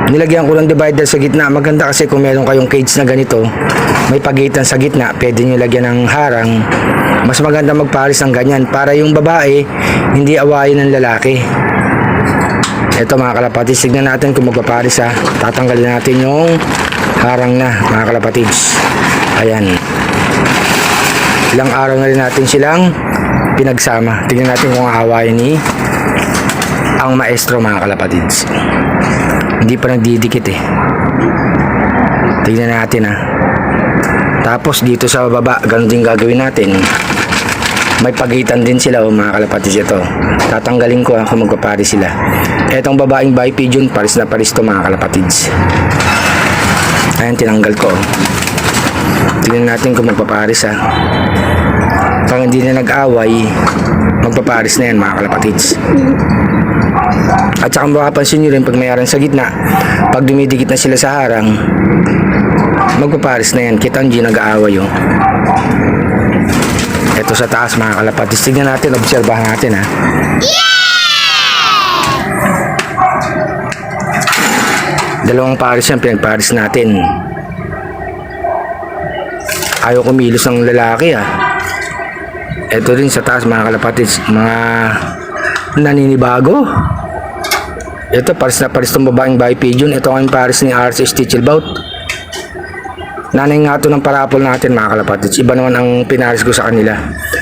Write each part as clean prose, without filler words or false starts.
Nilagyan ko ng divider sa gitna. Maganda kasi kung meron kayong cage na ganito, may pagitan sa gitna, pwede nyo lagyan ng harang. Mas maganda magpares ng ganyan para yung babae hindi awayin ng lalaki. Ito mga kalapatids, tignan natin kung magpapares ha. Tatanggalin natin yung harang na mga kalapatids. Ayan. Ilang araw na rin natin silang pinagsama. Tignan natin kung aawayin ni ang maestro mga kalapatids. Hindi pa nagdidikit eh. Tignan natin ha. Tapos dito sa baba, ganun din gagawin natin. May pagitan din sila mga kalapatids ito. Tatanggalin ko kung magpapares sila. Etong babaeng bi pigeon, pares na pares to mga kalapatids. Ayan, tinanggal ko. Tignan natin kung magpapares ha. Pag hindi na nag-away, magpapares na yan mga kalapatids. At saka makapansin nyo rin pag may harang sa gitna, pag dumidikit na sila sa harang, magpapares na yan. Kita nyo nag-aaway oh. Ito sa taas mga kalapatids. Tignan natin, obserbahan natin ha. Dalawang pares yan, pinagpares natin. Ayaw kumilos ng lalaki ha. Ito rin sa taas mga kalapatids, mga naninibago. Ito pares na pares itong babaeng bi pigeon. Ito ang pares ni RC Stichelbout. Nanay nga ito ng parapol natin mga kalapatids. Iba naman ang pinares ko sa kanila.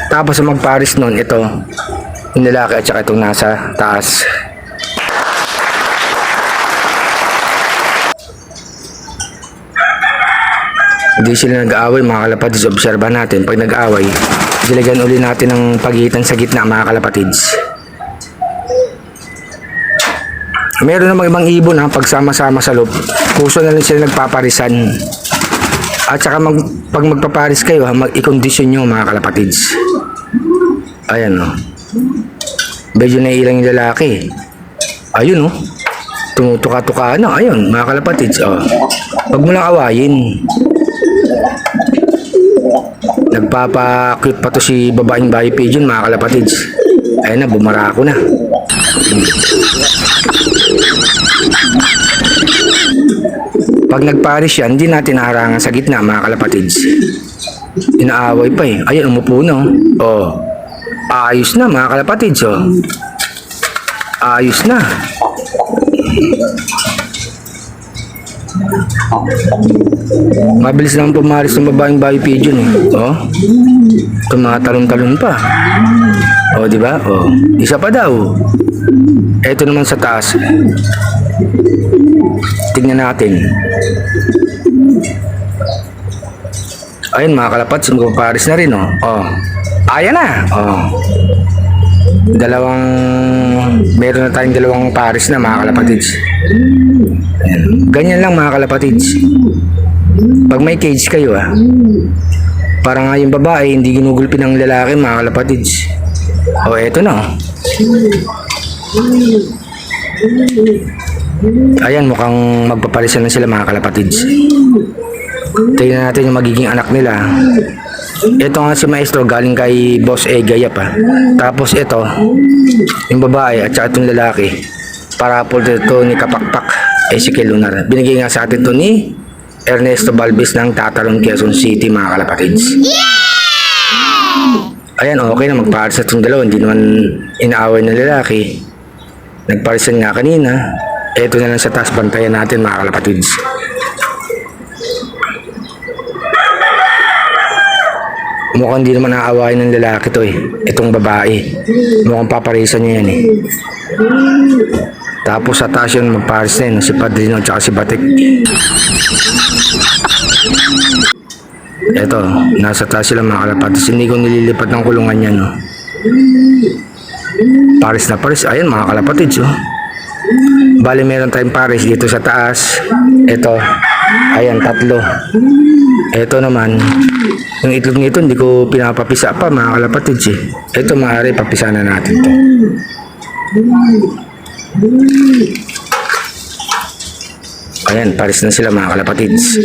Tapos ang magpares nun, ito yung lalaki at saka itong nasa taas. Hindi sila nag-aaway mga kalapatids. Obserba natin, pag nag-aaway, dilagyan uli natin ng pagitan sa gitna mga kalapatids. Meron namang ibang ibon ha, pagsama-sama sa loob, puso na lang sila nagpaparisan. At saka pag magpaparis kayo ha, mag-i-condition nyo mga kalapatids. Ayan o. Medyo naiilang yung lalaki. Ayun o. Tumutuka-tuka na. Ayun mga kalapatids. O. Pag mo lang awayin. Nagpapa-cute pa to si babaeng bi pigeon mga kalapatids. Ayun na, bumara ako na. Pag nagpares yan, hindi natin harangan sa gitna mga kalapatids. Inaaway pa eh. Ayun, umupo na oh. Ayos na mga kalapatids oh. Ayos na. Mabilis lang pumaris ng babaeng bi pigeon eh. Oh. Tumatalon-talon pa. Oh, di ba? Oh. Isa pa daw. Ito naman sa taas. Tingnan natin. Ayun mga kalapatids, magpapares na rin oh. Oh. Ayan na. Oh. Meron na tayong dalawang pares na mga kalapatids. Ayan. Ganyan lang mga kalapatids. Pag may cage kayo para nga yung babae hindi ginugulpi ng lalaki mga kalapatids. Oh, eto na oh. Ayan, mukhang magpaparisan na sila mga kalapatids. Tingnan natin yung magiging anak nila. Ito nga si maestro galing kay Boss Gayap ha. Tapos ito yung babae at saka itong lalaki, parapol dito ni Kapakpak Ezekiel Lunar. Binigay nga sa atin to ni Ernesto Balbis ng Tataron, Quezon City mga kalapatids. Ayan, okay na, magparis na itong dalawa. Hindi naman inaaway ng lalaki. Nagparisan nga kanina. Ito na lang sa taas, bantayan natin mga kalapatids. Mukhang hindi naman naawain ng lalaki to eh. Itong babae. Mukhang paparisan niya yan eh. Tapos sa taas yun, magparis na yun. Si Padrino at si Batik. Ito, nasa taas sila mga kalapatids. Hindi ko nililipat ng kulungan yan. No? Paris na paris. Ayan mga kalapatids. Oh. Bali meron tayong pares dito sa taas. Ito. Ayan, tatlo. Ito naman, yung itlog nito hindi ko pinapapisa pa mga kalapatids eh. Ito maaari papisa na natin to. Ayan, pares na sila mga kalapatids.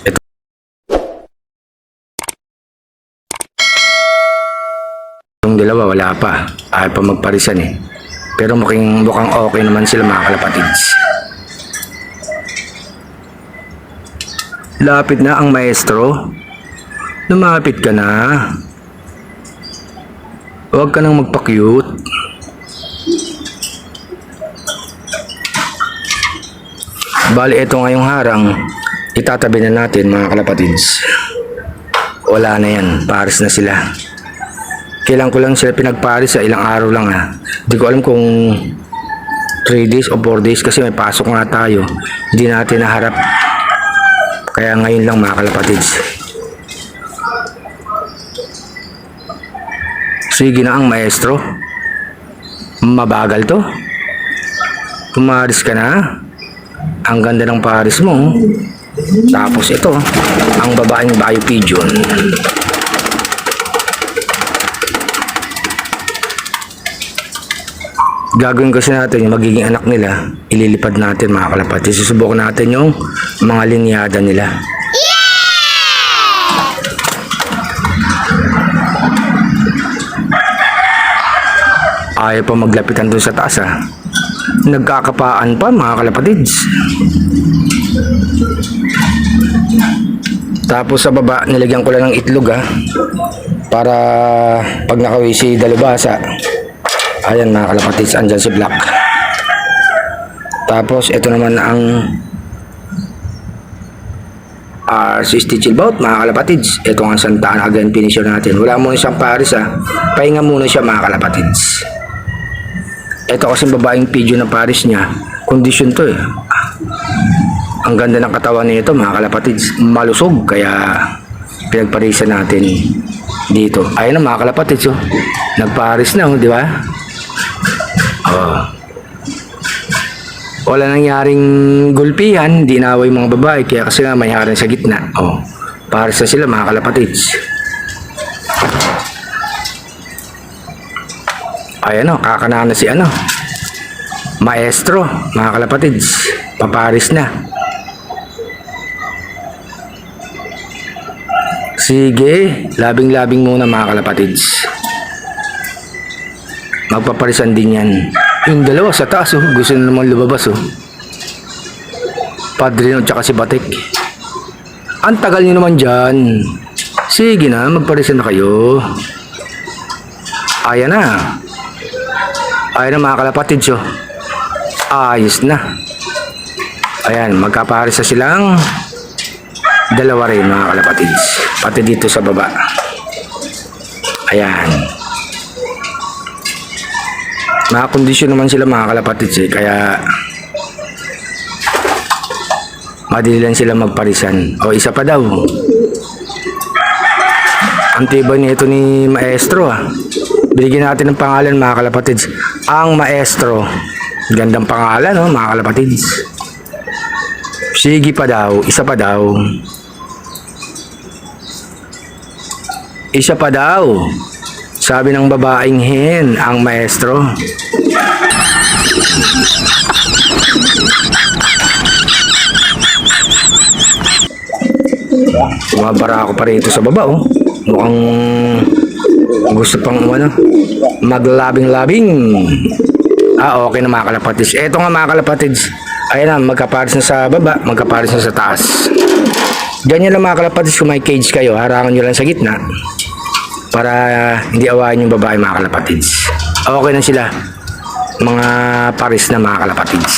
Ito. Yung dalawa wala pa. Ayaw pa magparisan eh. Pero mukhang okay naman sila mga kalapatids. Lapit na ang maestro. Lumapit ka na. Huwag ka nang magpa-cute. Bali, ito ngayong harang, itatabi na natin mga kalapatids. Wala na yan, pares na sila. Kailan ko lang sila pinagpares sa ilang araw lang ha. Hindi ko alam kung 3 days o 4 days kasi may pasok nga tayo. Hindi natin naharap. Kaya ngayon lang mga kalapatids. Sige na ang maestro. Mabagal to. Pumaris ka na. Ang ganda ng pares mo. Tapos ito, ang babaeng bio pigeon. Gagawin kasi natin yung magiging anak nila, ililipad natin mga kalapati. Susubukan natin yung mga linyada nila. Ayaw pa maglapitan doon sa taas ha. Nagkakapaan pa mga kalapatids. Tapos sa baba, nilagyan ko lang ng itlog ha. Para pag nakawin si dalubhasa. Ayan mga kalapatids, andyan si Black. Tapos ito naman ang si Stitchilbout mga kalapatids. Ito ang Santa Ana again finisher natin. Wala muna siyang pares ha. Pahinga muna siya mga kalapatids. Ito kasi babaeng pigeon na pares niya. Kondisyon to eh. Ang ganda ng katawan nito mga kalapatids. Malusog kaya pinagparisan natin dito. Ayun na mga kalapatids oh. Nagpares na oh, di ba? Oh. Wala nangyaring gulpihan, di naway mga babae kaya kasi nga may harang sa gitna. Oh. Pares na sila mga kalapatids. Ayan o, kakanaan na si maestro, mga kalapatids. Paparis na. Sige, labing-labing muna mga kalapatids. Magpaparisan din yan. Yung dalawa sa taas oh, gusto na naman lumabas oh. Padrino tsaka si Batik. Ang tagal nyo naman dyan. Sige na, magparisan na kayo. Ayan na. Ayan na mga kalapatids oh. Ayos na. Ayan, magkapares na silang dalawa rin mga kalapatids. Pati dito sa baba. Ayan. Nakakondisyon naman sila mga kalapatids eh. Kaya madali lang sila magparisan. O isa pa daw. Ang tibay nito ni maestro ah. Bigyan natin ng pangalan mga kalapatids. Ang maestro. Gandang pangalan no mga kalapatids. Sige pa daw. Isa pa daw. Isa pa daw. Sabi ng babaeng hen. Ang maestro. Bumabara ako pa rito sa baba oh. Mukhang gusto pang maglabing-labing. Okay na mga kalapatids. Eto nga mga kalapatids. Ayan na, magkapares na sa baba, magkapares na sa taas. Ganyan lang mga kalapatids kung may cage kayo. Harangan nyo lang sa gitna para hindi awayin yung babae mga kalapatids. Okay na sila. Mga pares na mga kalapatids.